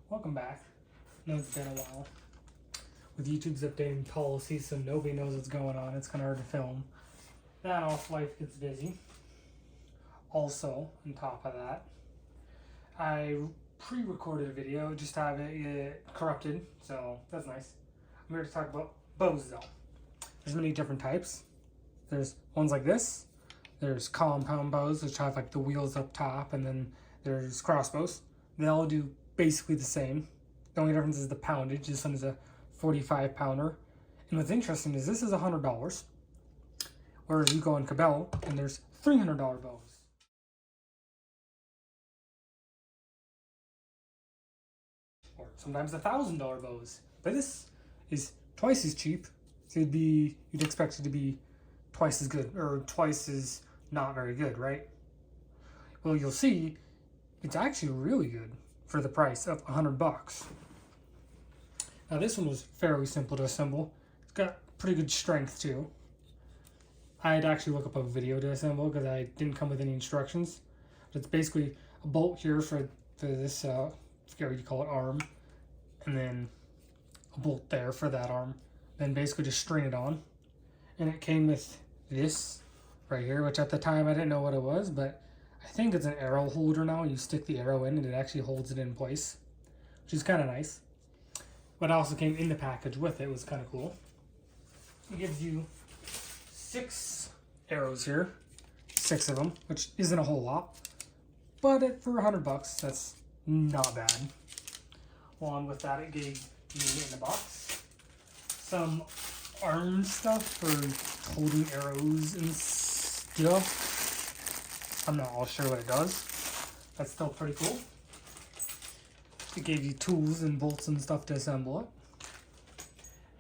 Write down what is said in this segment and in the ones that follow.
Welcome back. I know it's been a while. With YouTube's updating policies so nobody knows what's going on, it's kind of hard to film. That off life gets busy. Also, on top of that, I pre-recorded a video just to have it get corrupted, so that's nice. I'm here to talk about bows though. There's many different types. There's ones like this. There's compound bows, which have like the wheels up top, and then there's crossbows. They all do basically the same. The only difference is the poundage. This one is a 45 pounder. And what's interesting is this is $100, whereas you go on Cabell and there's $300 bows. Or sometimes $1,000 bows. But this is twice as cheap. So you'd expect it to be twice as good, or twice as not very good, right? Well, you'll see it's actually really good for the price of $100. Now this one was fairly simple to assemble. It's got pretty good strength too. I'd actually look up a video to assemble because I didn't come with any instructions. But it's basically a bolt here for this, I forget what you call it, arm. And then a bolt there for that arm. Then basically just string it on. And it came with this right here, which at the time I didn't know what it was, but I think it's an arrow holder now. You stick the arrow in and it actually holds it in place, which is kind of nice. What also came in the package with it was kind of cool. It gives you 6 arrows here, 6 of them, which isn't a whole lot, but for $100, that's not bad. Along with that, it gave me in the box some arm stuff for holding arrows and stuff. I'm not all sure what it does. That's still pretty cool. It gave you tools and bolts and stuff to assemble it.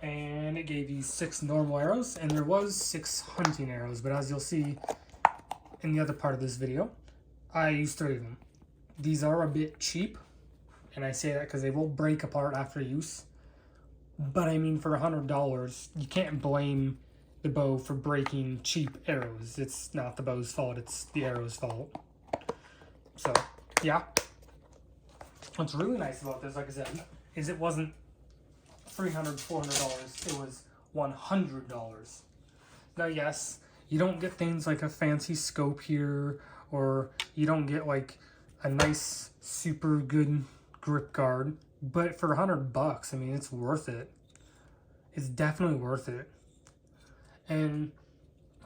And it gave you 6 normal arrows, and there was 6 hunting arrows, but as you'll see in the other part of this video, I used 3 of them. These are a bit cheap, and I say that because they will break apart after use. But I mean, for $100, you can't blame the bow for breaking cheap arrows. It's not the bow's fault, it's the arrow's fault. So, yeah. What's really nice about this, like I said, is it wasn't $300, $400, it was $100. Now, yes, you don't get things like a fancy scope here, or you don't get like a nice, super good grip guard, but for $100, I mean, it's worth it. It's definitely worth it. And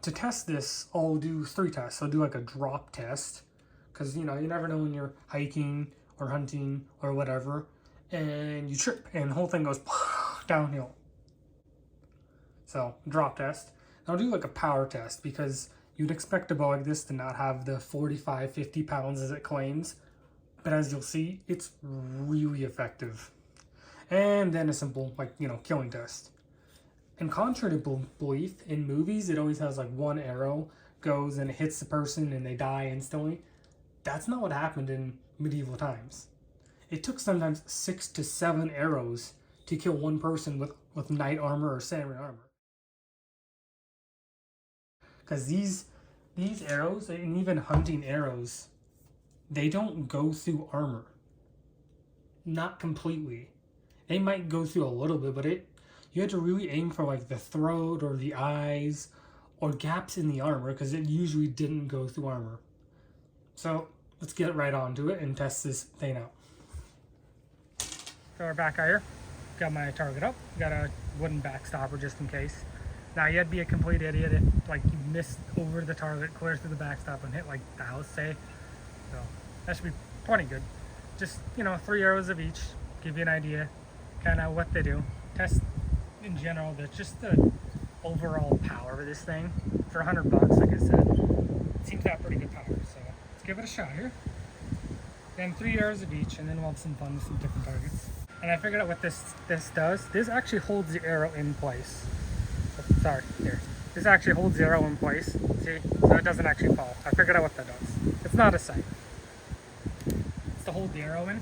to test this, I'll do 3 tests. I'll do like a drop test, because you never know when you're hiking or hunting or whatever, and you trip and the whole thing goes downhill. So drop test. And I'll do like a power test, because you'd expect a bow like this to not have the 45, 50 pounds as it claims, but as you'll see, it's really effective. And then a simple killing test. And contrary to belief, in movies, it always has like 1 arrow goes and it hits the person and they die instantly. That's not what happened in medieval times. It took sometimes 6 to 7 arrows to kill 1 person with knight armor or samurai armor. Because these arrows, and even hunting arrows, they don't go through armor. Not completely. They might go through a little bit, but you had to really aim for like the throat or the eyes or gaps in the armor, because it usually didn't go through armor. So let's get right onto it and test this thing out. So we're back out here. Got my target up. Got a wooden backstopper just in case. Now you'd be a complete idiot if you missed over the target, clear through the backstop and hit like the house, say. So that should be plenty good. Just 3 arrows of each. Give you an idea kind of what they do. Test in general, just the overall power of this thing for $100, like I said. It seems to have pretty good power, so let's give it a shot here. Then 3 arrows of each, and then we'll have some fun with some different targets. And I figured out what this does. This actually holds the arrow in place. Oh, sorry, here. This actually holds the arrow in place. See? So it doesn't actually fall. I figured out what that does. It's not a sight. It's to hold the arrow in.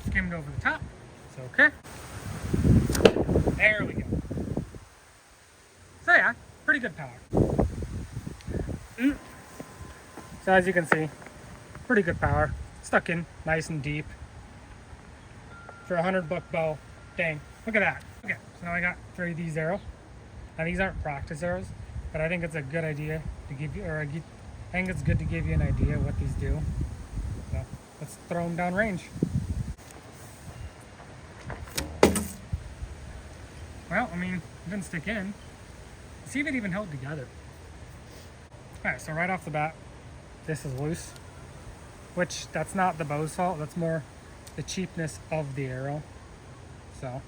Skimmed over the top. It's okay. There we go. So yeah, pretty good power. So as you can see, Pretty good power. Stuck in nice and deep. For $100 bow. Dang. Look at that. Okay, so now I got 3 of these arrows. Now these aren't practice arrows, but I think it's a good idea to give you, I think it's good to give you an idea what these do. So let's throw them down range. Well, I mean, it didn't stick in. Let's see if it even held together. Alright, so right off the bat, this is loose. Which, that's not the bow's fault, that's more the cheapness of the arrow. So,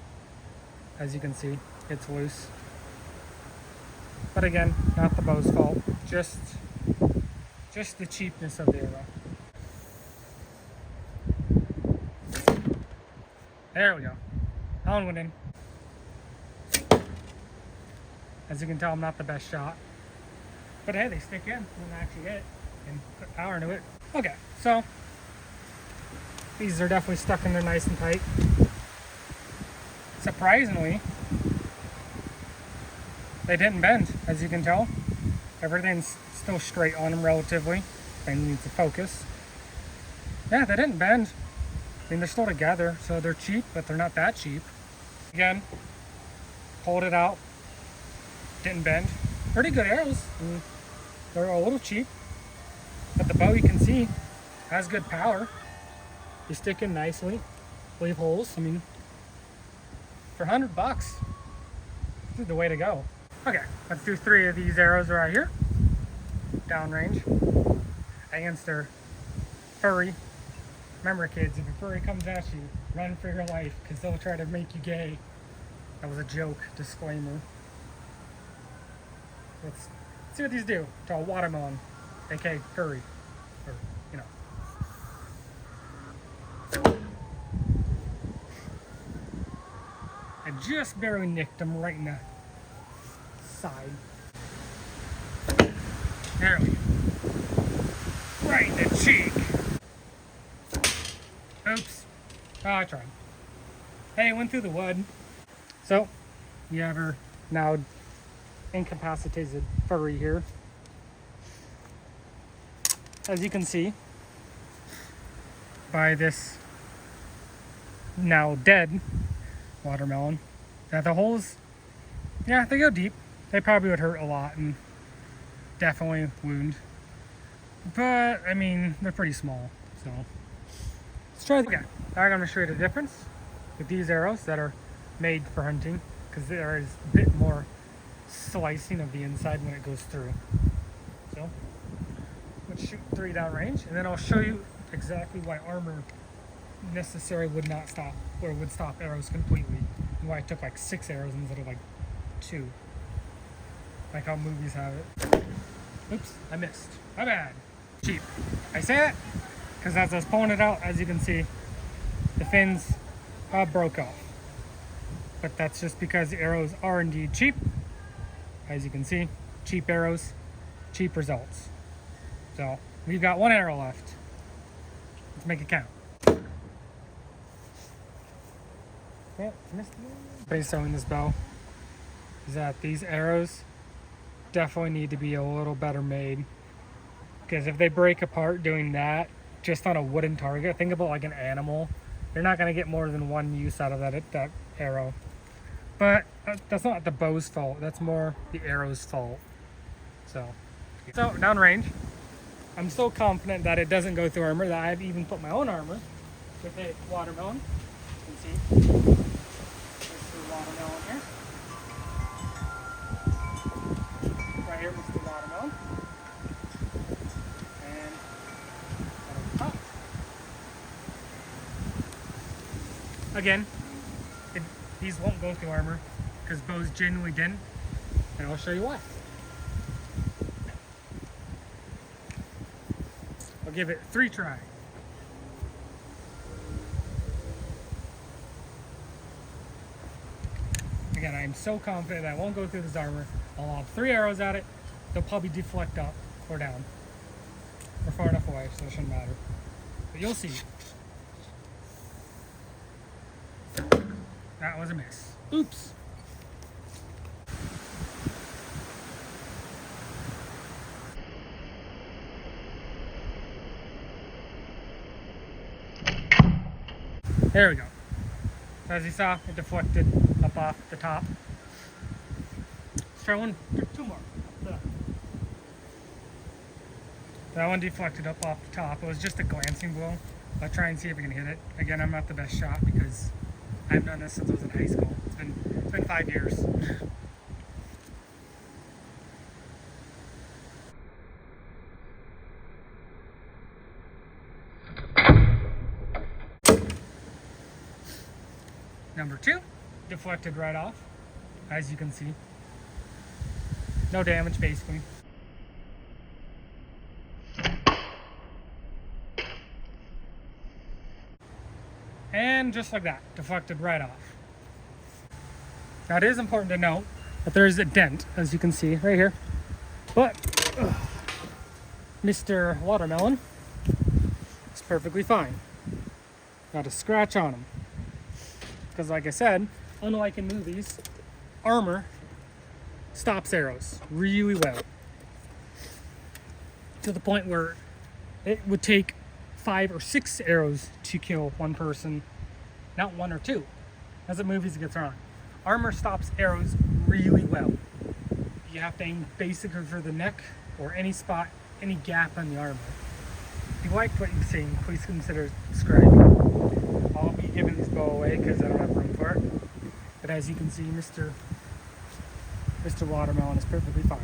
as you can see, it's loose. But again, not the bow's fault, just the cheapness of the arrow. There we go. That one went in. As you can tell, I'm not the best shot. But hey, they stick in and actually hit and put power into it. Okay, so these are definitely stuck in there nice and tight. Surprisingly, they didn't bend, as you can tell. Everything's still straight on them relatively. They need to focus. Yeah, they didn't bend. I mean, they're still together, so they're cheap, but they're not that cheap. Again, pulled it out. Didn't bend. Pretty good arrows. They're a little cheap, but the bow, you can see, has good power. You stick in nicely, leave holes. I mean, for $100, this is the way to go. Okay, let's do 3 of these arrows right here, downrange, against their furry. Remember, kids, if a furry comes at you, run for your life, because they'll try to make you gay. That was a joke, disclaimer. Let's see what these do to a watermelon, aka furry, or, you know. I just barely nicked him right in the side. There we go. Right in the cheek. Oops. Oh, I tried. Hey, it went through the wood. So, you have her now incapacitated furry here. As you can see by this now dead watermelon, that the holes, yeah, they go deep. They probably would hurt a lot and definitely wound. But, I mean, they're pretty small, so. Let's try it again. Now I'm going to show you the difference with these arrows that are made for hunting, because there is a bit more slicing of the inside when it goes through. So, let's shoot 3 downrange, and then I'll show you exactly why armor necessarily would not stop, or would stop arrows completely. And why I took like 6 arrows instead of like 2. Like how movies have it. Oops, I missed. My bad. Cheap. I say that because as I was pulling it out, as you can see, the fins broke off. But that's just because the arrows are indeed cheap. As you can see, cheap arrows, cheap results. So we've got 1 arrow left. Let's make it count. Yeah, missed it. Based on this bow is that these arrows definitely need to be a little better made, because if they break apart doing that just on a wooden target, think about like an animal, you're not going to get more than 1 use out of that arrow. But that's not the bow's fault, that's more the arrow's fault. So downrange, I'm so confident that it doesn't go through armor that I've even put my own armor with a watermelon. You can see there's the watermelon here. Right here was the watermelon. And top. Again, these won't go through armor because bows genuinely didn't, and I'll show you why. I'll give it 3 tries. Again, I am so confident that I won't go through this armor. I'll have 3 arrows at it. They'll probably deflect up or down. We're far enough away, so it shouldn't matter. But you'll see. That was a miss. Oops. There we go. So as you saw, it deflected up off the top. Let's try two more. That one deflected up off the top. It was just a glancing blow. I'll try and see if we can hit it. Again, I'm not the best shot because I've done this since I was in high school. It's been 5 years. Number 2, deflected right off, as you can see. No damage, basically. And just like that, deflected right off. Now it is important to note that there is a dent, as you can see right here. But Mr. Watermelon is perfectly fine. Not a scratch on him. Because like I said, unlike in movies, armor stops arrows really well. To the point where it would take 5 or 6 arrows to kill one person, not 1 or 2. As in movies, it gets wrong. Armor stops arrows really well. You have to aim basically for the neck or any spot, any gap on the armor. If you liked what you've seen, please consider subscribing. I'll be giving this bow away because I don't have room for it. But as you can see, Mr. Watermelon is perfectly fine.